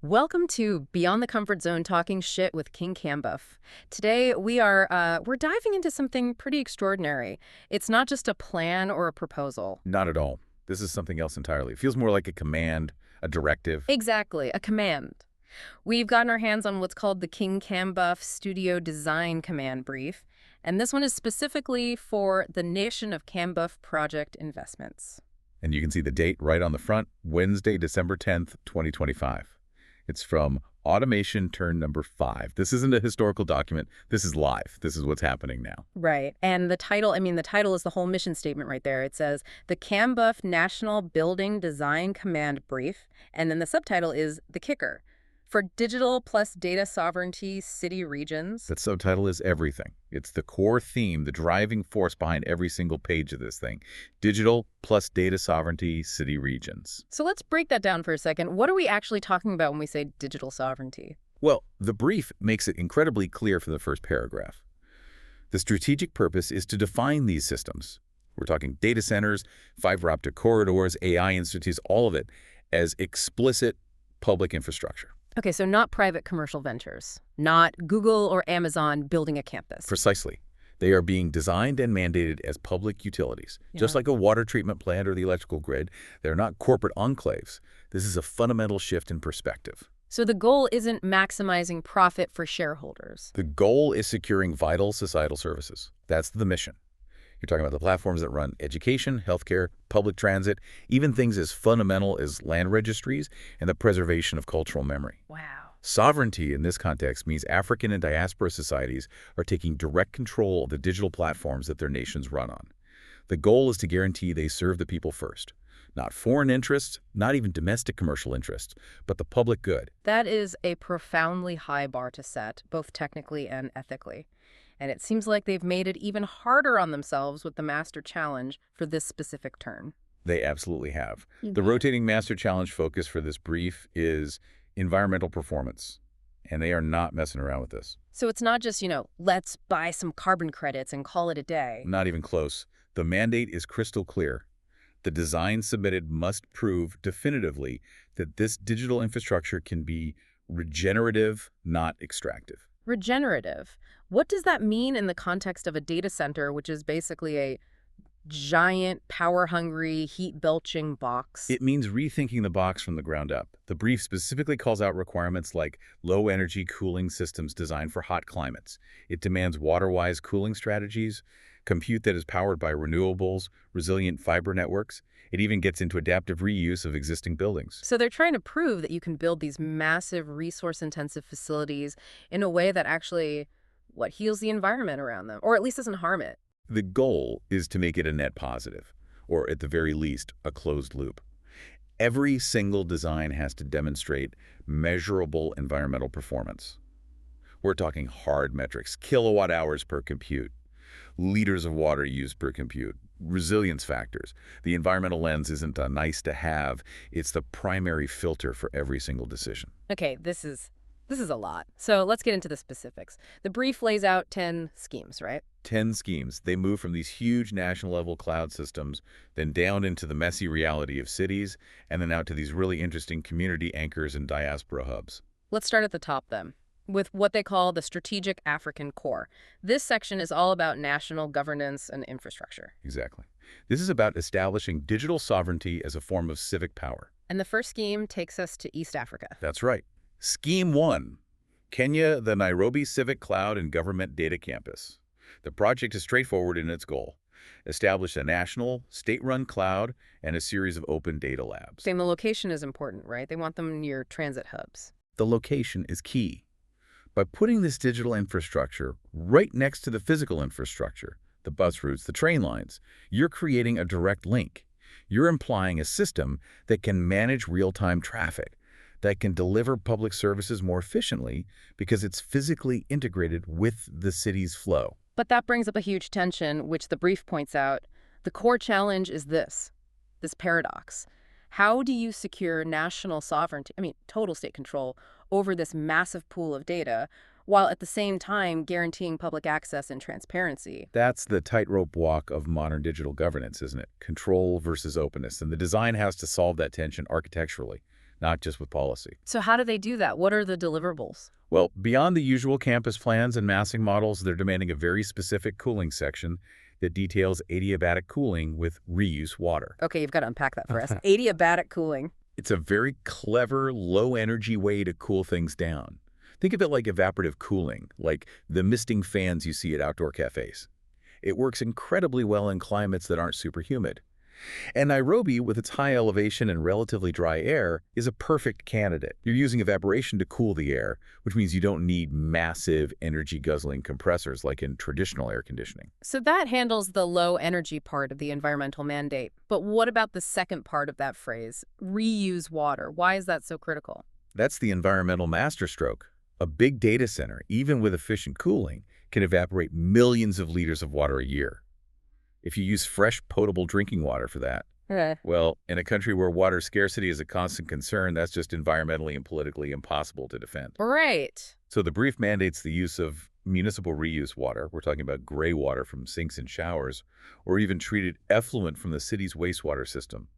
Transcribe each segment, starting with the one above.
Welcome to Beyond the Comfort Zone Talking Shit with King-KAMBUF. Today we're diving into something pretty extraordinary. It's not just a plan or a proposal. Not at all. This is something else entirely. It feels more like a command, a directive. Exactly, a command. We've gotten our hands on what's called the King-KAMBUF Studio Design Command Brief, and this one is specifically for the Nation of KAMBUF Project Investments. And you can see the date right on the front, Wednesday, December 10th, 2025. It's from Automation Turn number 5. This isn't a historical document. This is live. This is what's happening now. Right. And the title is the whole mission statement right there. It says, the KAMBUF National Building Design Command Brief. And then the subtitle is The Kicker. For digital plus data sovereignty city regions. That subtitle is everything. It's the core theme, the driving force behind every single page of this thing. Digital plus data sovereignty city regions. So let's break that down for a second. What are we actually talking about when we say digital sovereignty? Well, the brief makes it incredibly clear from the first paragraph. The strategic purpose is to define these systems. We're talking data centers, fiber optic corridors, AI institutes, all of it as explicit public infrastructure. Okay, so not private commercial ventures, not Google or Amazon building a campus. Precisely. They are being designed and mandated as public utilities. Yeah. Just like a water treatment plant or the electrical grid, they're not corporate enclaves. This is a fundamental shift in perspective. So the goal isn't maximizing profit for shareholders. The goal is securing vital societal services. That's the mission. You're talking about the platforms that run education, healthcare, public transit, even things as fundamental as land registries and the preservation of cultural memory. Wow. Sovereignty in this context means African and Diaspora societies are taking direct control of the digital platforms that their nations run on. The goal is to guarantee they serve the people first. Not foreign interests, not even domestic commercial interests, but the public good. That is a profoundly high bar to set, both technically and ethically. And it seems like they've made it even harder on themselves with the Master Challenge for this specific turn. They absolutely have. The rotating Master Challenge focus for this brief is environmental performance, and they are not messing around with this. So it's not just, let's buy some carbon credits and call it a day. Not even close. The mandate is crystal clear. The design submitted must prove definitively that this digital infrastructure can be regenerative, not extractive. Regenerative. What does that mean in the context of a data center, which is basically a giant, power-hungry, heat-belching box? It means rethinking the box from the ground up. The brief specifically calls out requirements like low-energy cooling systems designed for hot climates. It demands water-wise cooling strategies, compute that is powered by renewables, resilient fiber networks. It even gets into adaptive reuse of existing buildings. So they're trying to prove that you can build these massive, resource-intensive facilities in a way that actually, heals the environment around them, or at least doesn't harm it. The goal is to make it a net positive, or at the very least, a closed loop. Every single design has to demonstrate measurable environmental performance. We're talking hard metrics, kilowatt hours per compute, liters of water used per compute, resilience factors. The environmental lens isn't a nice to have, it's the primary filter for every single decision. Okay, this is a lot. So let's get into the specifics. The brief lays out 10 schemes, right? 10 schemes. They move from these huge national-level cloud systems, then down into the messy reality of cities, and then out to these really interesting community anchors and diaspora hubs. Let's start at the top, then, with what they call the Strategic African Core. This section is all about national governance and infrastructure. Exactly. This is about establishing digital sovereignty as a form of civic power. And the first scheme takes us to East Africa. That's right. Scheme 1, Kenya, the Nairobi Civic Cloud and Government Data Campus. The project is straightforward in its goal. Establish a national, state-run cloud and a series of open data labs. Saying the location is important, right? They want them near transit hubs. The location is key. By putting this digital infrastructure right next to the physical infrastructure, the bus routes, the train lines, you're creating a direct link. You're implying a system that can manage real-time traffic, that can deliver public services more efficiently because it's physically integrated with the city's flow. But that brings up a huge tension, which the brief points out. The core challenge is this paradox. How do you secure national sovereignty, total state control, over this massive pool of data, while at the same time guaranteeing public access and transparency? That's the tightrope walk of modern digital governance, isn't it? Control versus openness. And the design has to solve that tension architecturally. not just with policy. So how do they do that? What are the deliverables? Well, beyond the usual campus plans and massing models, they're demanding a very specific cooling section that details adiabatic cooling with reuse water. Okay, you've got to unpack that for us. Adiabatic cooling. It's a very clever, low-energy way to cool things down. Think of it like evaporative cooling, like the misting fans you see at outdoor cafes. It works incredibly well in climates that aren't super humid. And Nairobi, with its high elevation and relatively dry air, is a perfect candidate. You're using evaporation to cool the air, which means you don't need massive energy-guzzling compressors like in traditional air conditioning. So that handles the low energy part of the environmental mandate. But what about the second part of that phrase, reuse water? Why is that so critical? That's the environmental masterstroke. A big data center, even with efficient cooling, can evaporate millions of liters of water a year. If you use fresh, potable drinking water for that, well, in a country where water scarcity is a constant concern, that's just environmentally and politically impossible to defend. Right. So the brief mandates the use of municipal reuse water. We're talking about gray water from sinks and showers, or even treated effluent from the city's wastewater system.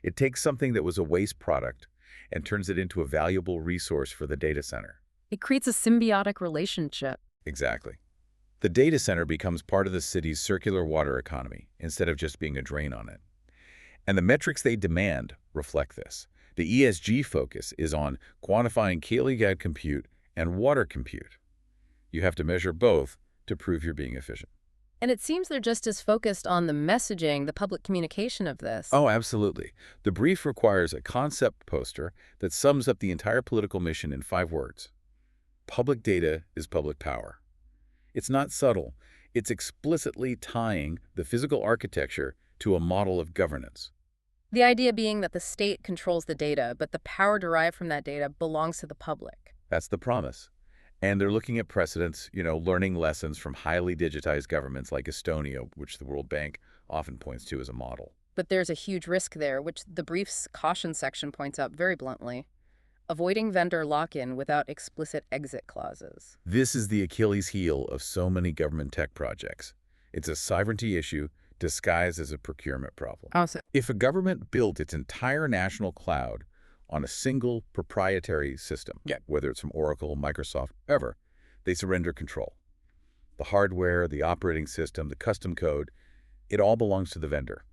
It takes something that was a waste product and turns it into a valuable resource for the data center. It creates a symbiotic relationship. Exactly. The data center becomes part of the city's circular water economy instead of just being a drain on it. And the metrics they demand reflect this. The ESG focus is on quantifying kilowatt compute and water compute. You have to measure both to prove you're being efficient. And it seems they're just as focused on the messaging, the public communication of this. Oh, absolutely. The brief requires a concept poster that sums up the entire political mission in 5 words. Public data is public power. It's not subtle. It's explicitly tying the physical architecture to a model of governance. The idea being that the state controls the data, but the power derived from that data belongs to the public. That's the promise. And they're looking at precedents, learning lessons from highly digitized governments like Estonia, which the World Bank often points to as a model. But there's a huge risk there, which the brief's caution section points out very bluntly. Avoiding vendor lock-in without explicit exit clauses. This is the Achilles heel of so many government tech projects. It's a sovereignty issue disguised as a procurement problem. If a government built its entire national cloud on a single proprietary system, whether it's from Oracle, Microsoft, whoever, they surrender control. The hardware, the operating system, the custom code, it all belongs to the vendor.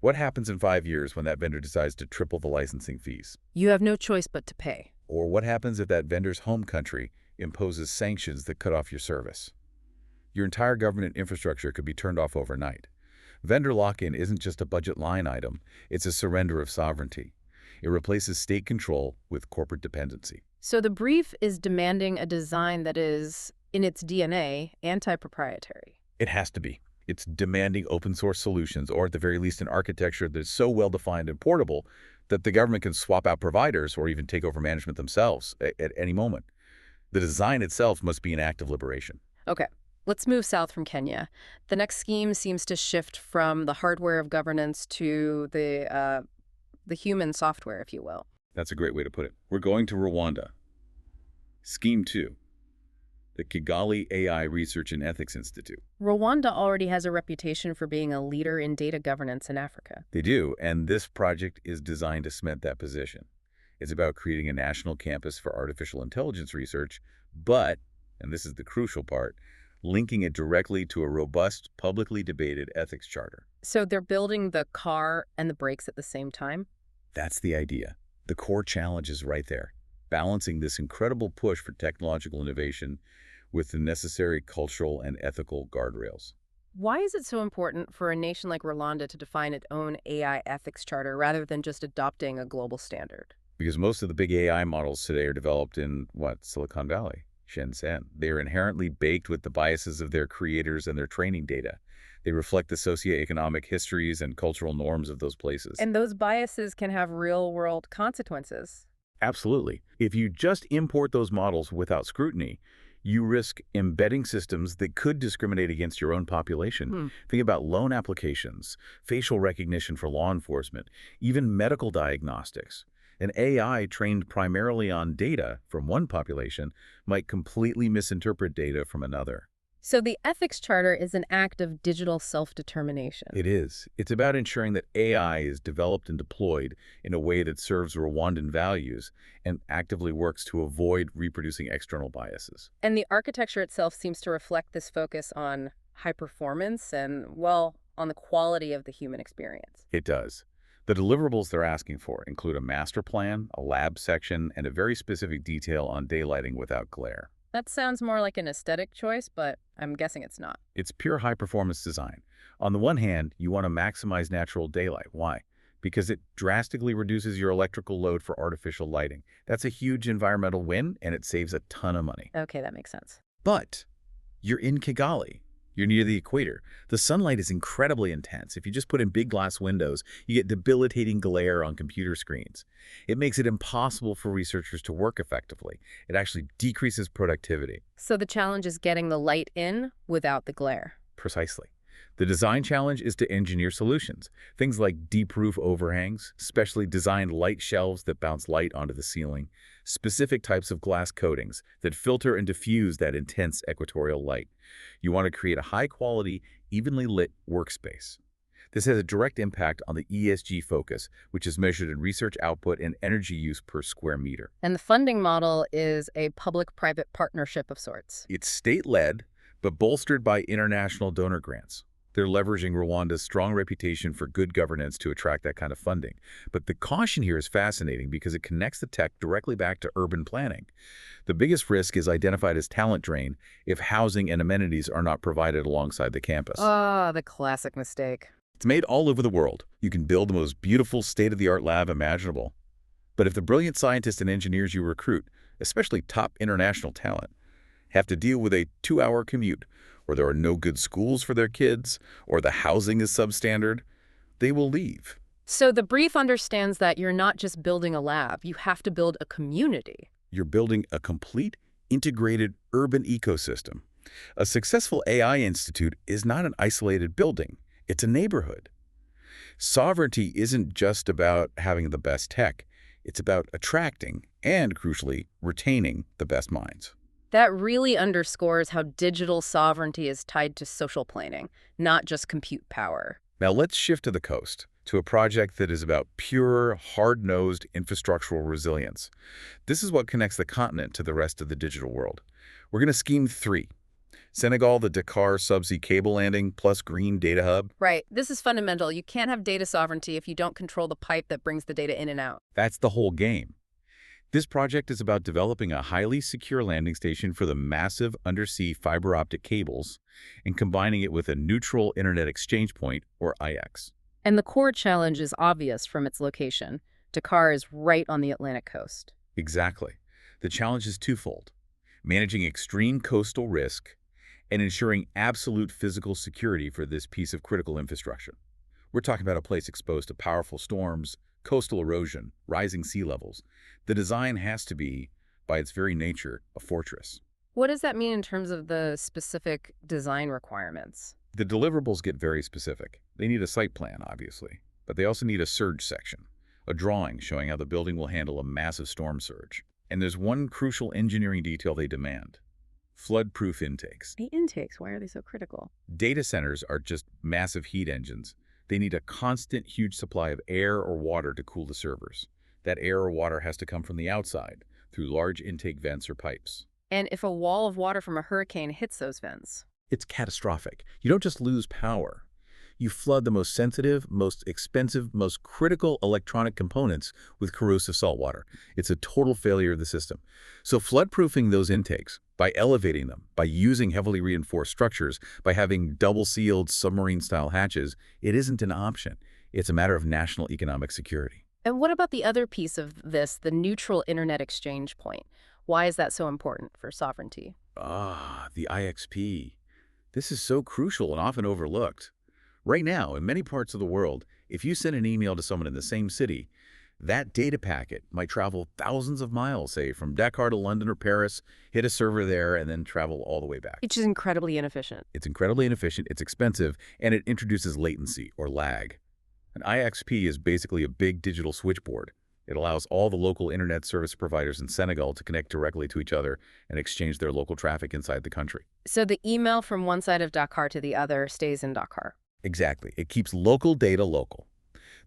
What happens in 5 years when that vendor decides to triple the licensing fees? You have no choice but to pay. Or what happens if that vendor's home country imposes sanctions that cut off your service? Your entire government infrastructure could be turned off overnight. Vendor lock-in isn't just a budget line item, it's a surrender of sovereignty. It replaces state control with corporate dependency. So the brief is demanding a design that is, in its DNA, anti-proprietary. It has to be. It's demanding open source solutions, or at the very least an architecture that's so well-defined and portable that the government can swap out providers or even take over management themselves at any moment. The design itself must be an act of liberation. Okay, let's move south from Kenya. The next scheme seems to shift from the hardware of governance to the human software, if you will. That's a great way to put it. We're going to Rwanda. Scheme 2. The Kigali AI Research and Ethics Institute. Rwanda already has a reputation for being a leader in data governance in Africa. They do, and this project is designed to cement that position. It's about creating a national campus for artificial intelligence research, but, and this is the crucial part, linking it directly to a robust, publicly debated ethics charter. So they're building the car and the brakes at the same time? That's the idea. The core challenge is right there, balancing this incredible push for technological innovation with the necessary cultural and ethical guardrails. Why is it so important for a nation like Rwanda to define its own AI ethics charter rather than just adopting a global standard? Because most of the big AI models today are developed in, Silicon Valley, Shenzhen. They are inherently baked with the biases of their creators and their training data. They reflect the socioeconomic histories and cultural norms of those places. And those biases can have real-world consequences. Absolutely. If you just import those models without scrutiny, you risk embedding systems that could discriminate against your own population. Think about loan applications, facial recognition for law enforcement, even medical diagnostics. An AI trained primarily on data from one population might completely misinterpret data from another. So the ethics charter is an act of digital self-determination. It is. It's about ensuring that AI is developed and deployed in a way that serves Rwandan values and actively works to avoid reproducing external biases. And the architecture itself seems to reflect this focus on high performance and, well, on the quality of the human experience. It does. The deliverables they're asking for include a master plan, a lab section, and a very specific detail on daylighting without glare. That sounds more like an aesthetic choice, but I'm guessing it's not. It's pure high-performance design. On the one hand, you want to maximize natural daylight. Why? Because it drastically reduces your electrical load for artificial lighting. That's a huge environmental win, and it saves a ton of money. Okay, that makes sense. But you're in Kigali. You're near the equator. The sunlight is incredibly intense. If you just put in big glass windows, you get debilitating glare on computer screens. It makes it impossible for researchers to work effectively. It actually decreases productivity. So the challenge is getting the light in without the glare. Precisely. The design challenge is to engineer solutions. Things like deep roof overhangs, specially designed light shelves that bounce light onto the ceiling, specific types of glass coatings that filter and diffuse that intense equatorial light. You want to create a high-quality, evenly lit workspace. This has a direct impact on the ESG focus, which is measured in research output and energy use per square meter. And the funding model is a public-private partnership of sorts. It's state-led, but bolstered by international donor grants. They're leveraging Rwanda's strong reputation for good governance to attract that kind of funding. But the caution here is fascinating because it connects the tech directly back to urban planning. The biggest risk is identified as talent drain if housing and amenities are not provided alongside the campus. Ah, the classic mistake. It's made all over the world. You can build the most beautiful state-of-the-art lab imaginable. But if the brilliant scientists and engineers you recruit, especially top international talent, have to deal with a 2-hour commute, or there are no good schools for their kids, or the housing is substandard, they will leave. So the brief understands that you're not just building a lab, you have to build a community. You're building a complete, integrated urban ecosystem. A successful AI institute is not an isolated building. It's a neighborhood. Sovereignty isn't just about having the best tech. It's about attracting and, crucially, retaining the best minds. That really underscores how digital sovereignty is tied to social planning, not just compute power. Now let's shift to the coast, to a project that is about pure, hard-nosed infrastructural resilience. This is what connects the continent to the rest of the digital world. We're going to scheme 3. Senegal, the Dakar subsea cable landing, plus green data hub. Right. This is fundamental. You can't have data sovereignty if you don't control the pipe that brings the data in and out. That's the whole game. This project is about developing a highly secure landing station for the massive undersea fiber optic cables and combining it with a neutral internet exchange point, or IX. And the core challenge is obvious from its location. Dakar is right on the Atlantic coast. Exactly. The challenge is twofold: managing extreme coastal risk and ensuring absolute physical security for this piece of critical infrastructure. We're talking about a place exposed to powerful storms, coastal erosion, rising sea levels. The design has to be, by its very nature, a fortress. What does that mean in terms of the specific design requirements? The deliverables get very specific. They need a site plan, obviously, but they also need a surge section, a drawing showing how the building will handle a massive storm surge. And there's one crucial engineering detail they demand: flood-proof intakes. The intakes, why are they so critical? Data centers are just massive heat engines. They need a constant, huge supply of air or water to cool the servers. That air or water has to come from the outside, through large intake vents or pipes. And if a wall of water from a hurricane hits those vents? It's catastrophic. You don't just lose power. You flood the most sensitive, most expensive, most critical electronic components with corrosive salt water. It's a total failure of the system. So flood-proofing those intakes, by elevating them, by using heavily reinforced structures, by having double-sealed submarine-style hatches, it isn't an option. It's a matter of national economic security. And what about the other piece of this, the neutral internet exchange point? Why is that so important for sovereignty? Ah, the IXP. This is so crucial and often overlooked. Right now, in many parts of the world, if you send an email to someone in the same city, that data packet might travel thousands of miles, say, from Dakar to London or Paris, hit a server there, and then travel all the way back. Which is incredibly inefficient. It's incredibly inefficient, it's expensive, and it introduces latency or lag. An IXP is basically a big digital switchboard. It allows all the local internet service providers in Senegal to connect directly to each other and exchange their local traffic inside the country. So the email from one side of Dakar to the other stays in Dakar. Exactly. It keeps local data local.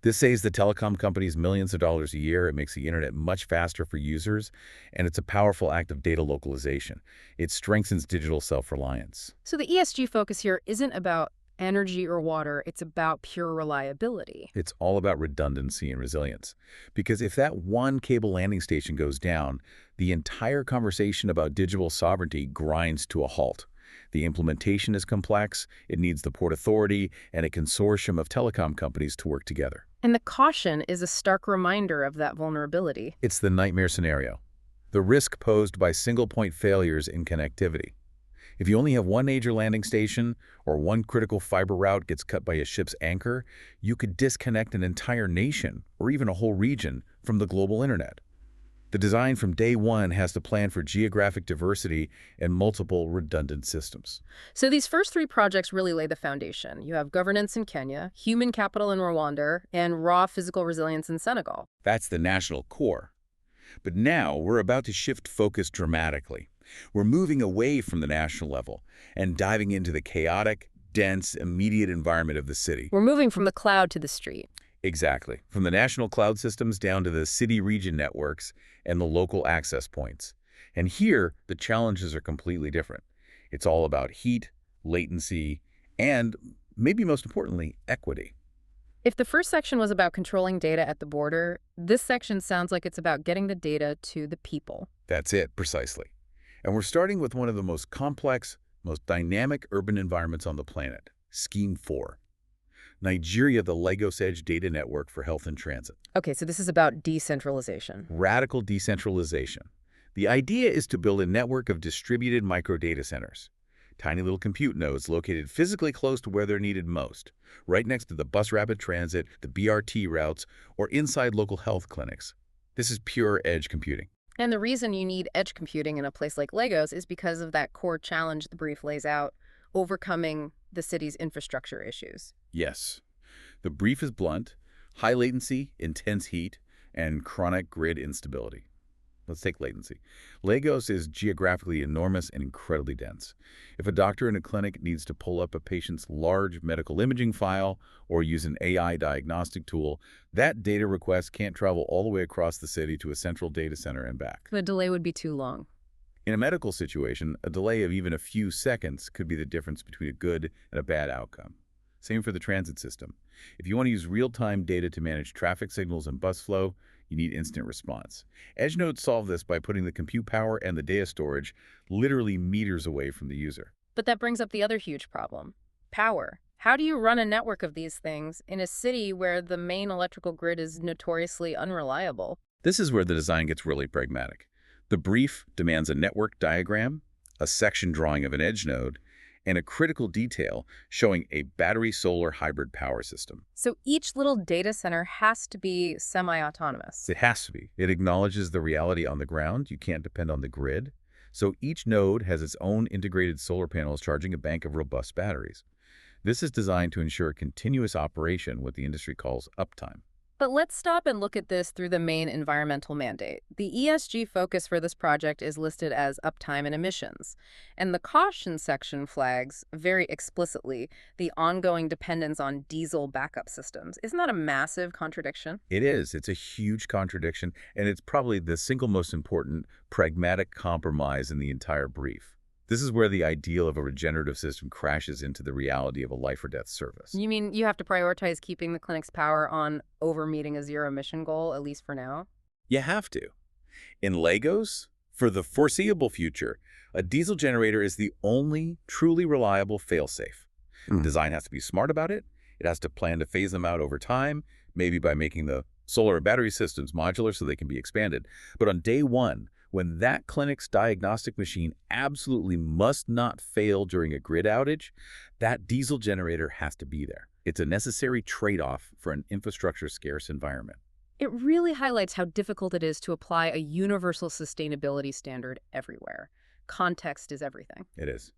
This saves the telecom companies millions of dollars a year. It makes the internet much faster for users, and it's a powerful act of data localization. It strengthens digital self-reliance. So the ESG focus here isn't about energy or water, it's about pure reliability. It's all about redundancy and resilience. Because if that one cable landing station goes down, the entire conversation about digital sovereignty grinds to a halt. The implementation is complex, it needs the Port Authority and a consortium of telecom companies to work together. And the caution is a stark reminder of that vulnerability. It's the nightmare scenario, the risk posed by single-point failures in connectivity. If you only have one major landing station or one critical fiber route gets cut by a ship's anchor, you could disconnect an entire nation or even a whole region from the global internet. The design from day one has to plan for geographic diversity and multiple redundant systems. So these first three projects really lay the foundation. You have governance in Kenya, human capital in Rwanda, and raw physical resilience in Senegal. That's the national core. But now we're about to shift focus dramatically. We're moving away from the national level and diving into the chaotic, dense, immediate environment of the city. We're moving from the cloud to the street. Exactly. From the national cloud systems down to the city-region networks and the local access points. And here, the challenges are completely different. It's all about heat, latency, and, maybe most importantly, equity. If the first section was about controlling data at the border, this section sounds like it's about getting the data to the people. That's it, precisely. And we're starting with one of the most complex, most dynamic urban environments on the planet, Scheme 4. Nigeria, the Lagos Edge Data Network for Health and Transit. Okay, so this is about decentralization. Radical decentralization. The idea is to build a network of distributed micro-data centers. Tiny little compute nodes located physically close to where they're needed most, right next to the bus rapid transit, the BRT routes, or inside local health clinics. This is pure edge computing. And the reason you need edge computing in a place like Lagos is because of that core challenge the brief lays out, overcoming the city's infrastructure issues. Yes. The brief is blunt: high latency, intense heat, and chronic grid instability. Let's take latency. Lagos is geographically enormous and incredibly dense. If a doctor in a clinic needs to pull up a patient's large medical imaging file or use an AI diagnostic tool, that data request can't travel all the way across the city to a central data center and back. The delay would be too long. In a medical situation, a delay of even a few seconds could be the difference between a good and a bad outcome. Same for the transit system. If you want to use real-time data to manage traffic signals and bus flow, you need instant response. Edge nodes solve this by putting the compute power and the data storage literally meters away from the user. But that brings up the other huge problem: power. How do you run a network of these things in a city where the main electrical grid is notoriously unreliable? This is where the design gets really pragmatic. The brief demands a network diagram, a section drawing of an edge node, and a critical detail showing a battery-solar hybrid power system. So each little data center has to be semi-autonomous. It has to be. It acknowledges the reality on the ground. You can't depend on the grid. So each node has its own integrated solar panels charging a bank of robust batteries. This is designed to ensure continuous operation, what the industry calls uptime. But let's stop and look at this through the main environmental mandate. The ESG focus for this project is listed as uptime and emissions. And the caution section flags, very explicitly, the ongoing dependence on diesel backup systems. Isn't that a massive contradiction? It is. It's a huge contradiction, and it's probably the single most important pragmatic compromise in the entire brief. This is where the ideal of a regenerative system crashes into the reality of a life-or-death service. You mean you have to prioritize keeping the clinic's power on over meeting a zero-emission goal, at least for now? You have to. In Lagos, for the foreseeable future, a diesel generator is the only truly reliable fail-safe. Design has to be smart about it. It has to plan to phase them out over time, maybe by making the solar and battery systems modular so they can be expanded. But on day one, when that clinic's diagnostic machine absolutely must not fail during a grid outage, that diesel generator has to be there. It's a necessary trade-off for an infrastructure-scarce environment. It really highlights how difficult it is to apply a universal sustainability standard everywhere. Context is everything. It is.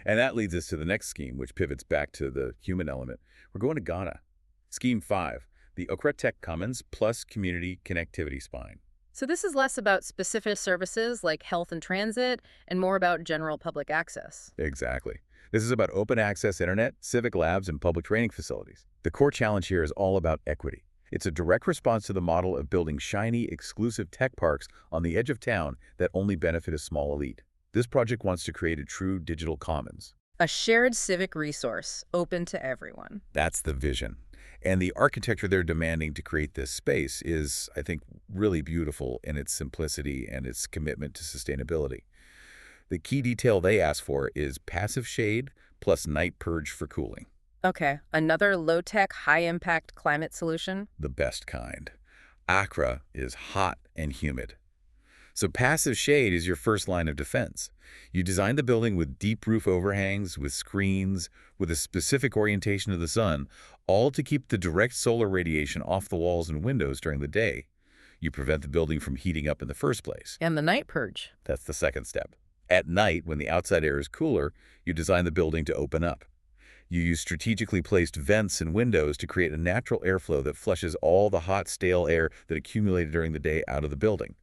And that leads us to the next scheme, which pivots back to the human element. We're going to Ghana. Scheme 5, the Accra Tech Commons plus community connectivity spine. So this is less about specific services like health and transit and more about general public access. Exactly. This is about open access internet, civic labs, and public training facilities. The core challenge here is all about equity. It's a direct response to the model of building shiny, exclusive tech parks on the edge of town that only benefit a small elite. This project wants to create a true digital commons. A shared civic resource, open to everyone. That's the vision. And the architecture they're demanding to create this space is, I think, really beautiful in its simplicity and its commitment to sustainability. The key detail they ask for is passive shade plus night purge for cooling. Okay, another low-tech, high-impact climate solution? The best kind. Accra is hot and humid. So passive shade is your first line of defense. You design the building with deep roof overhangs, with screens, with a specific orientation to the sun, all to keep the direct solar radiation off the walls and windows during the day. You prevent the building from heating up in the first place. And the night purge. That's the second step. At night, when the outside air is cooler, you design the building to open up. You use strategically placed vents and windows to create a natural airflow that flushes all the hot, stale air that accumulated during the day out of the building.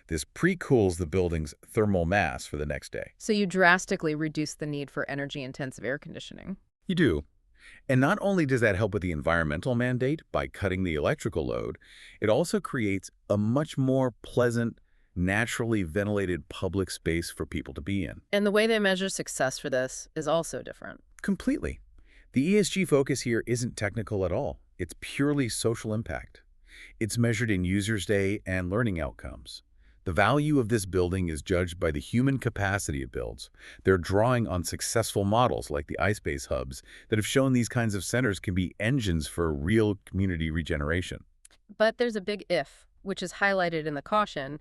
This pre-cools the building's thermal mass for the next day. So you drastically reduce the need for energy-intensive air conditioning. You do. And not only does that help with the environmental mandate by cutting the electrical load, it also creates a much more pleasant, naturally ventilated public space for people to be in. And the way they measure success for this is also different. Completely. The ESG focus here isn't technical at all. It's purely social impact. It's measured in users' day and learning outcomes. The value of this building is judged by the human capacity it builds. They're drawing on successful models like the iSpace hubs that have shown these kinds of centers can be engines for real community regeneration. But there's a big if, which is highlighted in the caution,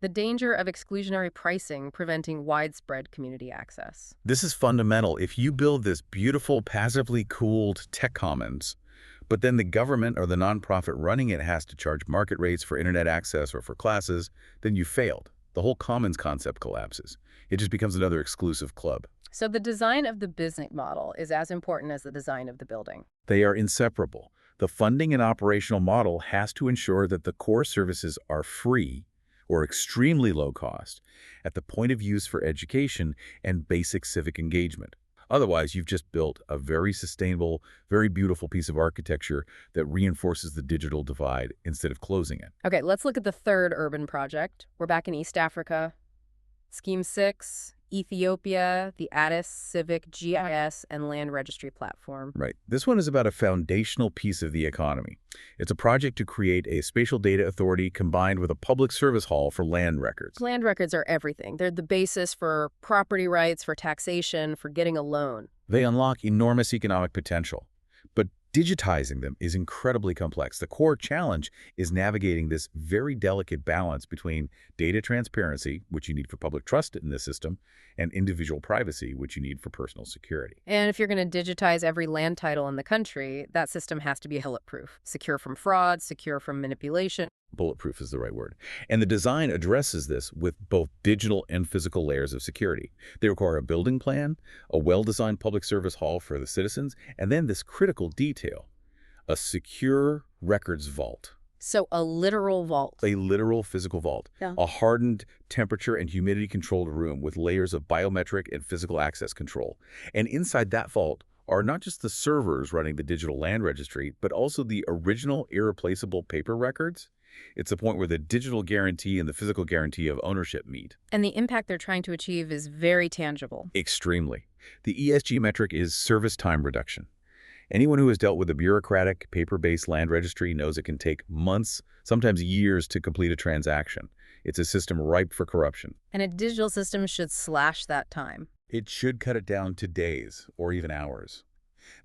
the danger of exclusionary pricing preventing widespread community access. This is fundamental. If you build this beautiful, passively cooled tech commons, but then the government or the nonprofit running it has to charge market rates for internet access or for classes, then you failed. The whole commons concept collapses. It just becomes another exclusive club. So the design of the business model is as important as the design of the building. They are inseparable. The funding and operational model has to ensure that the core services are free or extremely low cost at the point of use for education and basic civic engagement. Otherwise, you've just built a very sustainable, very beautiful piece of architecture that reinforces the digital divide instead of closing it. Okay, let's look at the third urban project. We're back in East Africa. Scheme 6, Ethiopia, the Addis Civic GIS and Land Registry platform. Right. This one is about a foundational piece of the economy. It's a project to create a spatial data authority combined with a public service hall for land records. Land records are everything. They're the basis for property rights, for taxation, for getting a loan. They unlock enormous economic potential. But digitizing them is incredibly complex. The core challenge is navigating this very delicate balance between data transparency, which you need for public trust in this system, and individual privacy, which you need for personal security. And if you're going to digitize every land title in the country, that system has to be bulletproof, secure from fraud, secure from manipulation. Bulletproof is the right word. And the design addresses this with both digital and physical layers of security. They require a building plan, a well-designed public service hall for the citizens, and then this critical detail, a secure records vault. So a literal vault. A literal physical vault. Yeah. A hardened temperature and humidity controlled room with layers of biometric and physical access control. And inside that vault are not just the servers running the digital land registry, but also the original irreplaceable paper records. It's a point where the digital guarantee and the physical guarantee of ownership meet. And the impact they're trying to achieve is very tangible. Extremely. The ESG metric is service time reduction. Anyone who has dealt with a bureaucratic, paper-based land registry knows it can take months, sometimes years, to complete a transaction. It's a system ripe for corruption. And a digital system should slash that time. It should cut it down to days or even hours.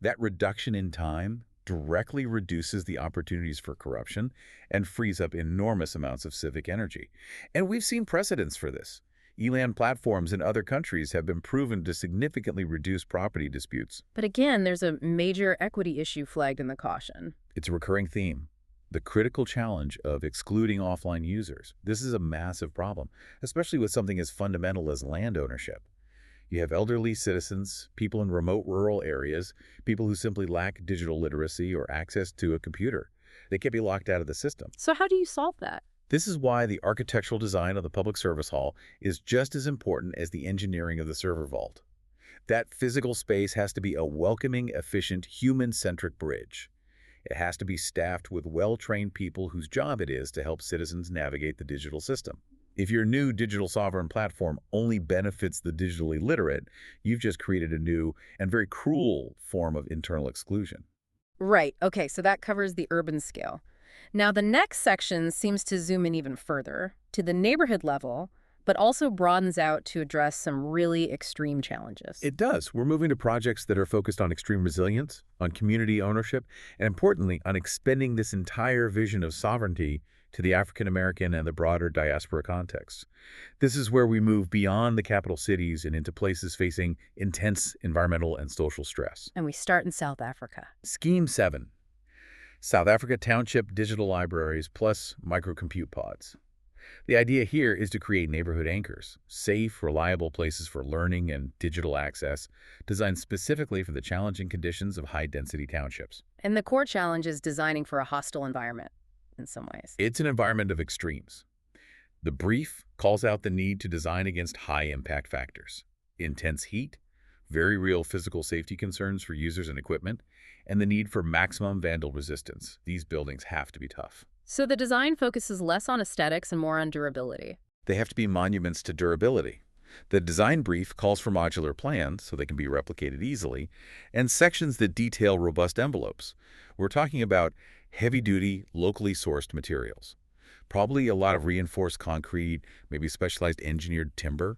That reduction in time directly reduces the opportunities for corruption and frees up enormous amounts of civic energy. And we've seen precedents for this. E-land platforms in other countries have been proven to significantly reduce property disputes. But again, there's a major equity issue flagged in the caution. It's a recurring theme. The critical challenge of excluding offline users. This is a massive problem, especially with something as fundamental as land ownership. You have elderly citizens, people in remote rural areas, people who simply lack digital literacy or access to a computer. They can't be locked out of the system. So how do you solve that? This is why the architectural design of the public service hall is just as important as the engineering of the server vault. That physical space has to be a welcoming, efficient, human-centric bridge. It has to be staffed with well-trained people whose job it is to help citizens navigate the digital system. If your new digital sovereign platform only benefits the digitally literate, you've just created a new and very cruel form of internal exclusion. Right. Okay, so that covers the urban scale. Now, the next section seems to zoom in even further to the neighborhood level, but also broadens out to address some really extreme challenges. It does. We're moving to projects that are focused on extreme resilience, on community ownership, and importantly, on expanding this entire vision of sovereignty to the African American and the broader diaspora context. This is where we move beyond the capital cities and into places facing intense environmental and social stress. And we start in South Africa. Scheme 7. South Africa Township Digital Libraries plus microcompute pods. The idea here is to create neighborhood anchors, safe, reliable places for learning and digital access, designed specifically for the challenging conditions of high-density townships. And the core challenge is designing for a hostile environment in some ways. It's an environment of extremes. The brief calls out the need to design against high-impact factors: intense heat, very real physical safety concerns for users and equipment, and the need for maximum vandal resistance. These buildings have to be tough. So the design focuses less on aesthetics and more on durability. They have to be monuments to durability. The design brief calls for modular plans so they can be replicated easily, and sections that detail robust envelopes. We're talking about heavy-duty, locally sourced materials. Probably a lot of reinforced concrete, maybe specialized engineered timber.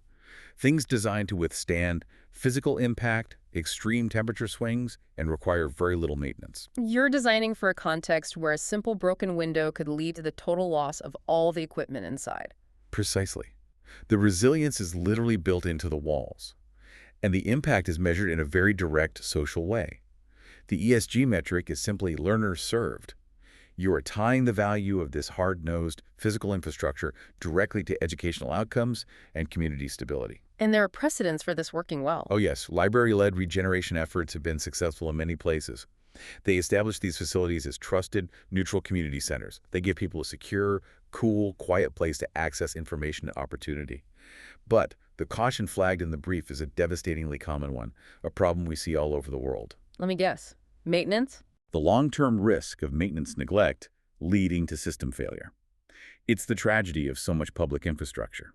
Things designed to withstand physical impact, extreme temperature swings, and require very little maintenance. You're designing for a context where a simple broken window could lead to the total loss of all the equipment inside. Precisely. The resilience is literally built into the walls, and the impact is measured in a very direct social way. The ESG metric is simply learners served. You are tying the value of this hard-nosed physical infrastructure directly to educational outcomes and community stability. And there are precedents for this working well. Oh yes, library-led regeneration efforts have been successful in many places. They establish these facilities as trusted, neutral community centers. They give people a secure, cool, quiet place to access information and opportunity. But the caution flagged in the brief is a devastatingly common one, a problem we see all over the world. Let me guess. Maintenance? The long-term risk of maintenance neglect leading to system failure. It's the tragedy of so much public infrastructure.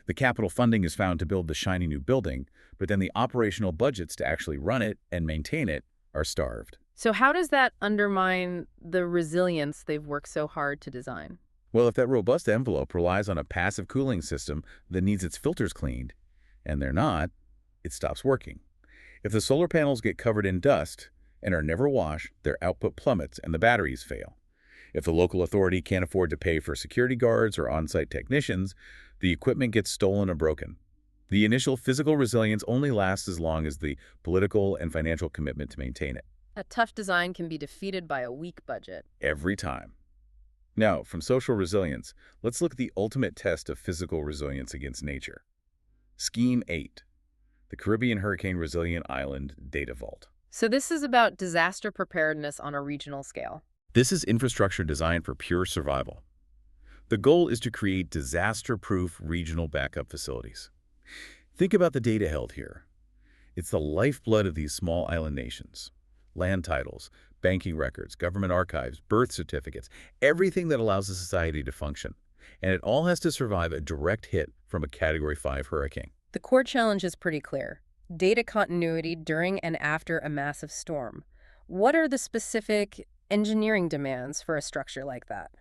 The capital funding is found to build the shiny new building, but then the operational budgets to actually run it and maintain it are starved. So how does that undermine the resilience they've worked so hard to design? Well, if that robust envelope relies on a passive cooling system that needs its filters cleaned, and they're not, it stops working. If the solar panels get covered in dust and are never washed, their output plummets and the batteries fail. If the local authority can't afford to pay for security guards or on-site technicians, the equipment gets stolen or broken. The initial physical resilience only lasts as long as the political and financial commitment to maintain it. A tough design can be defeated by a weak budget. Every time. Now, from social resilience, let's look at the ultimate test of physical resilience against nature. Scheme 8. The Caribbean Hurricane Resilient Island Data Vault. So this is about disaster preparedness on a regional scale. This is infrastructure designed for pure survival. The goal is to create disaster-proof regional backup facilities. Think about the data held here. It's the lifeblood of these small island nations. Land titles, banking records, government archives, birth certificates, everything that allows a society to function. And it all has to survive a direct hit from a Category 5 hurricane. The core challenge is pretty clear. Data continuity during and after a massive storm. What are the specific engineering demands for a structure like that?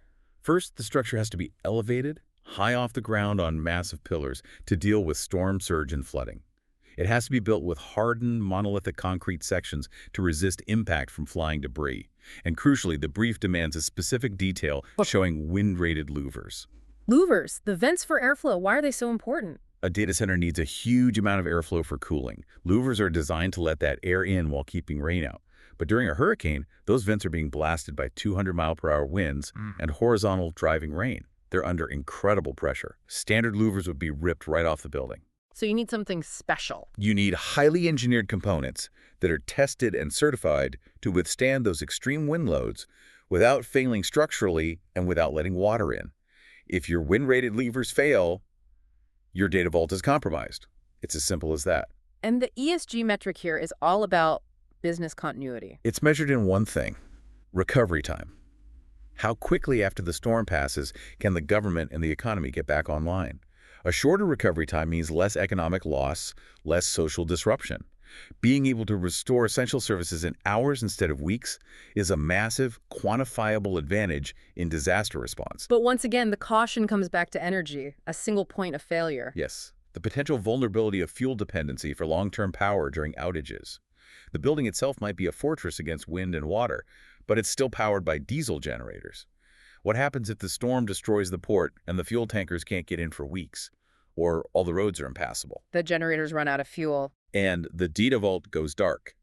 First, the structure has to be elevated, high off the ground on massive pillars to deal with storm surge and flooding. It has to be built with hardened, monolithic concrete sections to resist impact from flying debris. And crucially, the brief demands a specific detail showing wind-rated louvers. Louvers, the vents for airflow, why are they so important? A data center needs a huge amount of airflow for cooling. Louvers are designed to let that air in while keeping rain out. But during a hurricane, those vents are being blasted by 200-mile-per-hour winds and horizontal driving rain. They're under incredible pressure. Standard louvers would be ripped right off the building. So you need something special. You need highly engineered components that are tested and certified to withstand those extreme wind loads without failing structurally and without letting water in. If your wind-rated levers fail, your data vault is compromised. It's as simple as that. And the ESG metric here is all about business continuity. It's measured in one thing: recovery time. How quickly after the storm passes can the government and the economy get back online? A shorter recovery time means less economic loss, less social disruption. Being able to restore essential services in hours instead of weeks is a massive, quantifiable advantage in disaster response. But once again, the caution comes back to energy, a single point of failure. Yes, the potential vulnerability of fuel dependency for long-term power during outages. The building itself might be a fortress against wind and water, but it's still powered by diesel generators. What happens if the storm destroys the port and the fuel tankers can't get in for weeks? Or all the roads are impassable? The generators run out of fuel. And the data vault goes dark.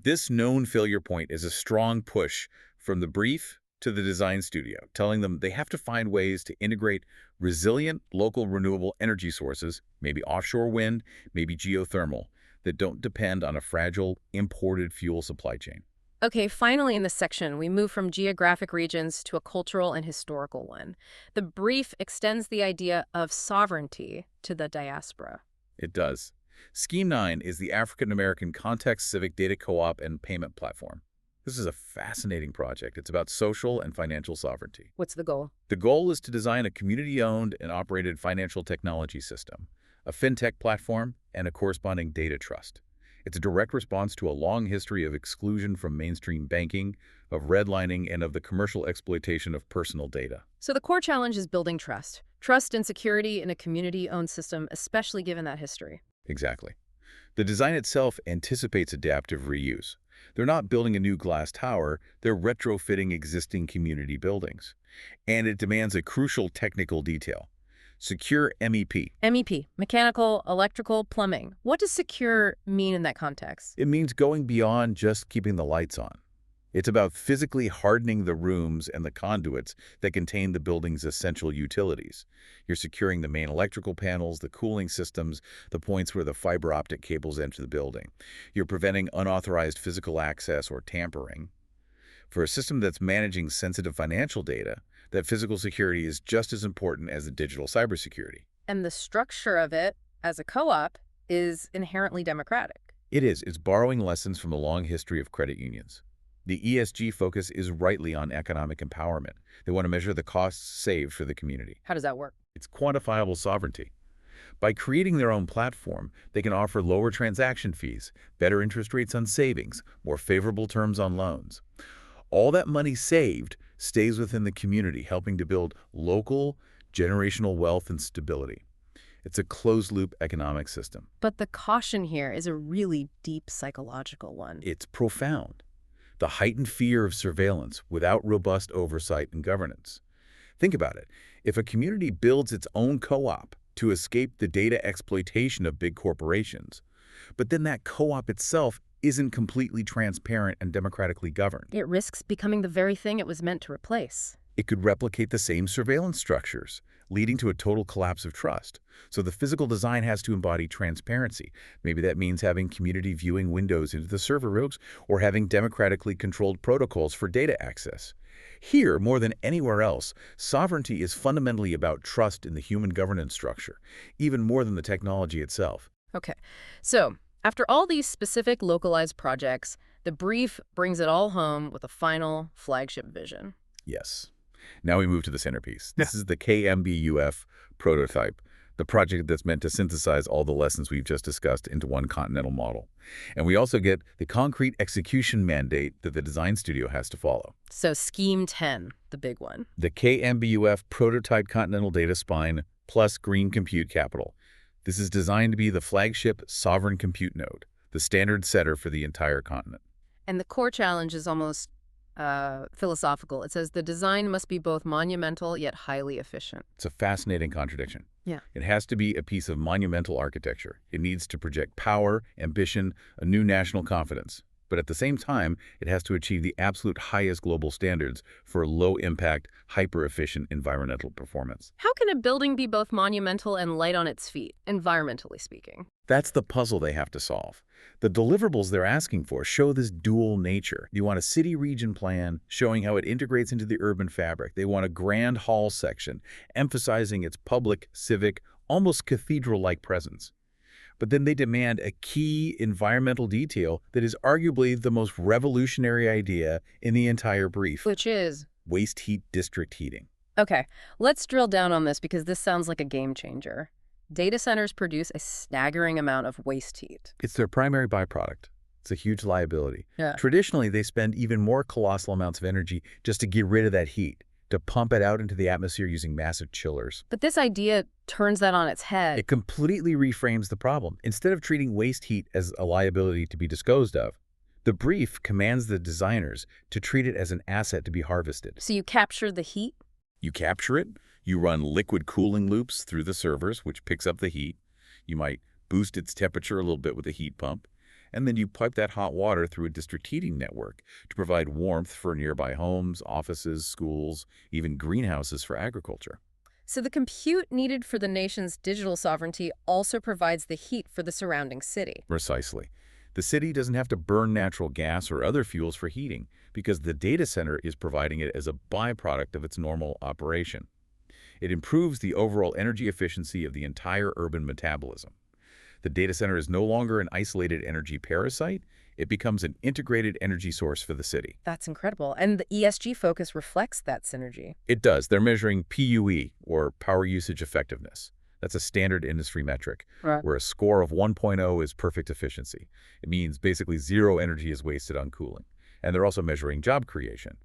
This known failure point is a strong push from the brief to the design studio, telling them they have to find ways to integrate resilient local renewable energy sources, maybe offshore wind, maybe geothermal, that don't depend on a fragile imported fuel supply chain. Okay, finally in this section, we move from geographic regions to a cultural and historical one. The brief extends the idea of sovereignty to the diaspora. It does. Scheme 9 is the African American Context Civic Data Co-op and Payment Platform. This is a fascinating project. It's about social and financial sovereignty. What's the goal? The goal is to design a community-owned and operated financial technology system, a fintech platform, and a corresponding data trust. It's a direct response to a long history of exclusion from mainstream banking, of redlining, and of the commercial exploitation of personal data. So the core challenge is building trust. Trust and security in a community-owned system, especially given that history. Exactly. The design itself anticipates adaptive reuse. They're not building a new glass tower, they're retrofitting existing community buildings. And it demands a crucial technical detail: secure MEP. MEP, mechanical, electrical, plumbing. What does secure mean in that context? It means going beyond just keeping the lights on. It's about physically hardening the rooms and the conduits that contain the building's essential utilities. You're securing the main electrical panels, the cooling systems, the points where the fiber optic cables enter the building. You're preventing unauthorized physical access or tampering. For a system that's managing sensitive financial data, that physical security is just as important as the digital cybersecurity. And the structure of it, as a co-op, is inherently democratic. It is. It's borrowing lessons from the long history of credit unions. The ESG focus is rightly on economic empowerment. They want to measure the costs saved for the community. How does that work? It's quantifiable sovereignty. By creating their own platform, they can offer lower transaction fees, better interest rates on savings, more favorable terms on loans. All that money saved stays within the community, helping to build local, generational wealth and stability. It's a closed-loop economic system. But the caution here is a really deep psychological one. It's profound. The heightened fear of surveillance without robust oversight and governance. Think about it. If a community builds its own co-op to escape the data exploitation of big corporations, but then that co-op itself isn't completely transparent and democratically governed, It risks becoming the very thing it was meant to replace. it could replicate the same surveillance structures, leading to a total collapse of trust. So the physical design has to embody transparency. Maybe that means having community viewing windows into the server rooms or having democratically controlled protocols for data access. Here, more than anywhere else, sovereignty is fundamentally about trust in the human governance structure, even more than the technology itself. Okay, so after all these specific localized projects, the brief brings it all home with a final flagship vision. Yes. Now we move to the centerpiece. This is the KMBUF prototype, the project that's meant to synthesize all the lessons we've just discussed into one continental model. And we also get the concrete execution mandate that the design studio has to follow. So Scheme 10, the big one. The KMBUF prototype continental data spine plus green compute capital. This is designed to be the flagship sovereign compute node, the standard setter for the entire continent. And the core challenge is almost philosophical. It says the design must be both monumental yet highly efficient. It's a fascinating contradiction. Yeah. It has to be a piece of monumental architecture. It needs to project power, ambition, a new national confidence. But at the same time, it has to achieve the absolute highest global standards for low-impact, hyper-efficient environmental performance. How can a building be both monumental and light on its feet, environmentally speaking? That's the puzzle they have to solve. The deliverables they're asking for show this dual nature. You want a city region plan showing how it integrates into the urban fabric. They want a grand hall section emphasizing its public, civic, almost cathedral-like presence. But then they demand a key environmental detail that is arguably the most revolutionary idea in the entire brief. Which is? Waste heat district heating. Okay, let's drill down on this because this sounds like a game changer. Data centers produce a staggering amount of waste heat. It's their primary byproduct. It's a huge liability. Yeah. Traditionally, they spend even more colossal amounts of energy just to get rid of that heat, to pump it out into the atmosphere using massive chillers. But this idea turns that on its head. It completely reframes the problem. Instead of treating waste heat as a liability to be disposed of, the brief commands the designers to treat it as an asset to be harvested. So you capture the heat? You capture it, you run liquid cooling loops through the servers, which picks up the heat. You might boost its temperature a little bit with a heat pump, and then you pipe that hot water through a district heating network to provide warmth for nearby homes, offices, schools, even greenhouses for agriculture. So the compute needed for the nation's digital sovereignty also provides the heat for the surrounding city. Precisely. The city doesn't have to burn natural gas or other fuels for heating because the data center is providing it as a byproduct of its normal operation. It improves the overall energy efficiency of the entire urban metabolism. The data center is no longer an isolated energy parasite. It becomes an integrated energy source for the city. That's incredible. And the ESG focus reflects that synergy. It does. They're measuring PUE, or power usage effectiveness. That's a standard industry metric, Right. where a score of 1.0 is perfect efficiency. It means basically zero energy is wasted on cooling. And they're also measuring job creation.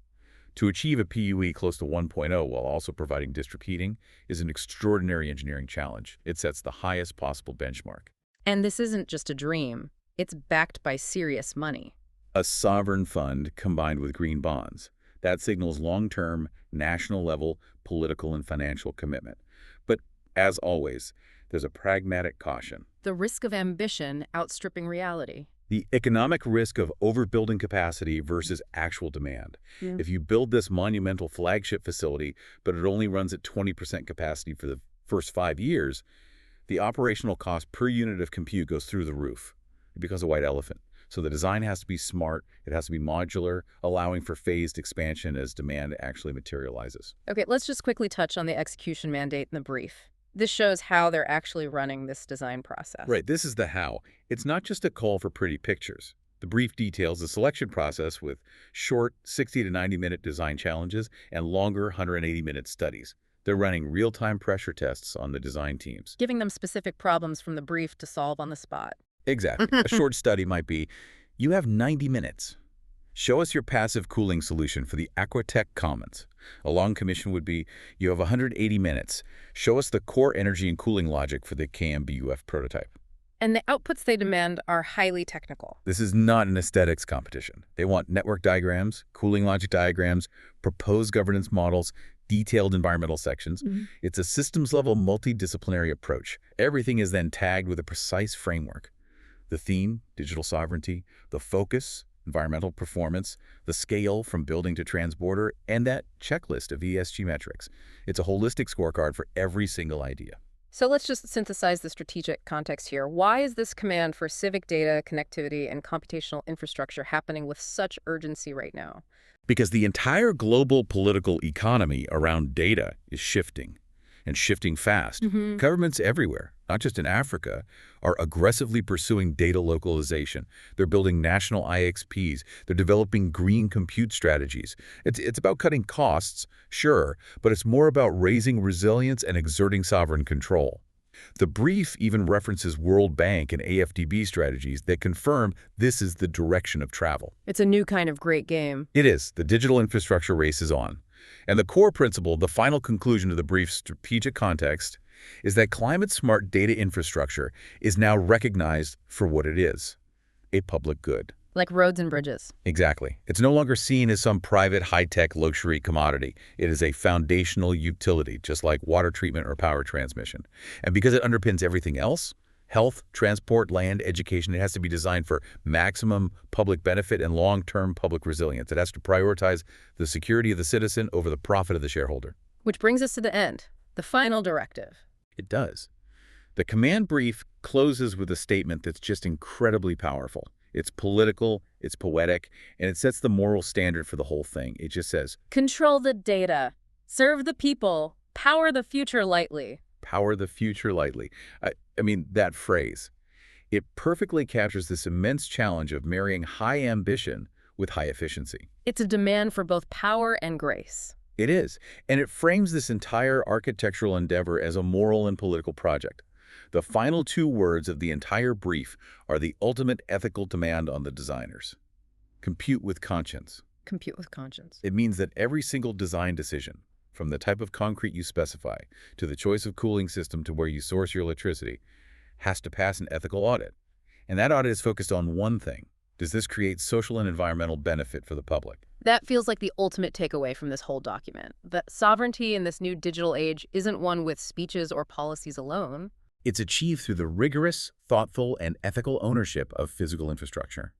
To achieve a PUE close to 1.0 while also providing district heating is an extraordinary engineering challenge. It sets the highest possible benchmark. And this isn't just a dream. It's backed by serious money. A sovereign fund combined with green bonds. That signals long-term, national-level political and financial commitment. But as always, there's a pragmatic caution. The risk of ambition outstripping reality. The economic risk of overbuilding capacity versus actual demand. Yeah. If you build this monumental flagship facility, but it only runs at 20% capacity for the first 5 years, the operational cost per unit of compute goes through the roof. It becomes a white elephant. So the design has to be smart, it has to be modular, allowing for phased expansion as demand actually materializes. Okay, let's just quickly touch on the execution mandate in the brief. This shows how they're actually running this design process. Right, this is the how. It's not just a call for pretty pictures. The brief details the selection process with short 60 to 90-minute design challenges and longer 180-minute studies. They're running real-time pressure tests on the design teams. Giving them specific problems from the brief to solve on the spot. Exactly. A short study might be, you have 90 minutes. Show us your passive cooling solution for the Accra Tech Commons. A long commission would be, you have 180 minutes. Show us the core energy and cooling logic for the KING-KAMBUF prototype. And the outputs they demand are highly technical. This is not an aesthetics competition. They want network diagrams, cooling logic diagrams, proposed governance models, detailed environmental sections. It's a systems-level multidisciplinary approach. Everything is then tagged with a precise framework. The theme, digital sovereignty, the focus, environmental performance, the scale from building to transborder, and that checklist of ESG metrics. It's a holistic scorecard for every single idea. So let's just synthesize the strategic context here. Why is this command for civic data, connectivity, and computational infrastructure happening with such urgency right now? Because the entire global political economy around data is shifting, and shifting fast. Governments everywhere, not just in Africa, are aggressively pursuing data localization. They're building national IXPs. They're developing green compute strategies. It's about cutting costs, sure, but it's more about raising resilience and exerting sovereign control. The brief even references World Bank and AFDB strategies that confirm this is the direction of travel. It's a new kind of great game. It is. The digital infrastructure race is on. And the core principle, the final conclusion of the brief's strategic context, is that climate-smart data infrastructure is now recognized for what it is, a public good. Like roads and bridges. Exactly. It's no longer seen as some private high-tech luxury commodity. It is a foundational utility, just like water treatment or power transmission. And because it underpins everything else, Health, transport, land, education, it has to be designed for maximum public benefit and long-term public resilience. It has to prioritize the security of the citizen over the profit of the shareholder. Which brings us to the end, the final directive. It does. The command brief closes with a statement that's just incredibly powerful. It's political, it's poetic, and it sets the moral standard for the whole thing. It just says, Control the data, serve the people, power the future lightly. power the future lightly. I mean, that phrase, it perfectly captures this immense challenge of marrying high ambition with high efficiency. It's a demand for both power and grace. It is, and it frames this entire architectural endeavor as a moral and political project. The final two words of the entire brief are the ultimate ethical demand on the designers. Compute with conscience. Compute with conscience. It means that every single design decision, from the type of concrete you specify to the choice of cooling system to where you source your electricity, has to pass an ethical audit. And that audit is focused on one thing. Does this create social and environmental benefit for the public? That feels like the ultimate takeaway from this whole document. That sovereignty in this new digital age isn't one with speeches or policies alone. It's achieved through the rigorous, thoughtful, and ethical ownership of physical infrastructure.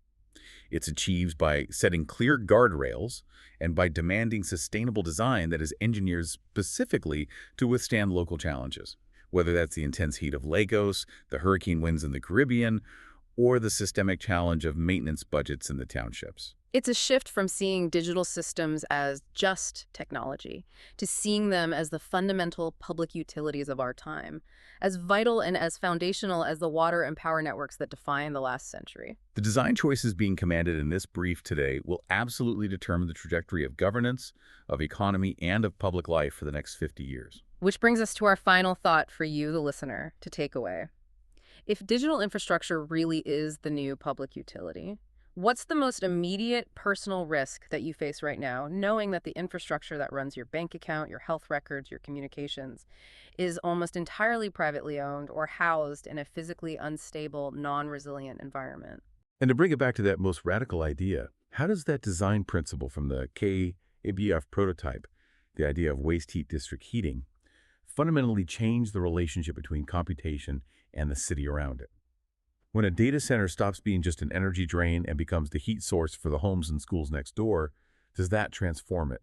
It's achieved by setting clear guardrails and by demanding sustainable design that is engineered specifically to withstand local challenges, whether that's the intense heat of Lagos, the hurricane winds in the Caribbean, or the systemic challenge of maintenance budgets in the townships. It's a shift from seeing digital systems as just technology to seeing them as the fundamental public utilities of our time, as vital and as foundational as the water and power networks that define the last century. The design choices being commanded in this brief today will absolutely determine the trajectory of governance, of economy, and of public life for the next 50 years. Which brings us to our final thought for you, the listener, to take away. If digital infrastructure really is the new public utility, what's the most immediate personal risk that you face right now, knowing that the infrastructure that runs your bank account, your health records, your communications, is almost entirely privately owned or housed in a physically unstable, non-resilient environment? And to bring it back to that most radical idea, how does that design principle from the KING-KAMBUF prototype, the idea of waste heat district heating, fundamentally change the relationship between computation and the city around it? When a data center stops being just an energy drain and becomes the heat source for the homes and schools next door, does that transform it?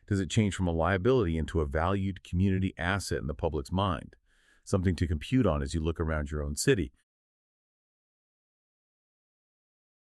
Does it change from a liability into a valued community asset in the public's mind? Something to compute on as you look around your own city,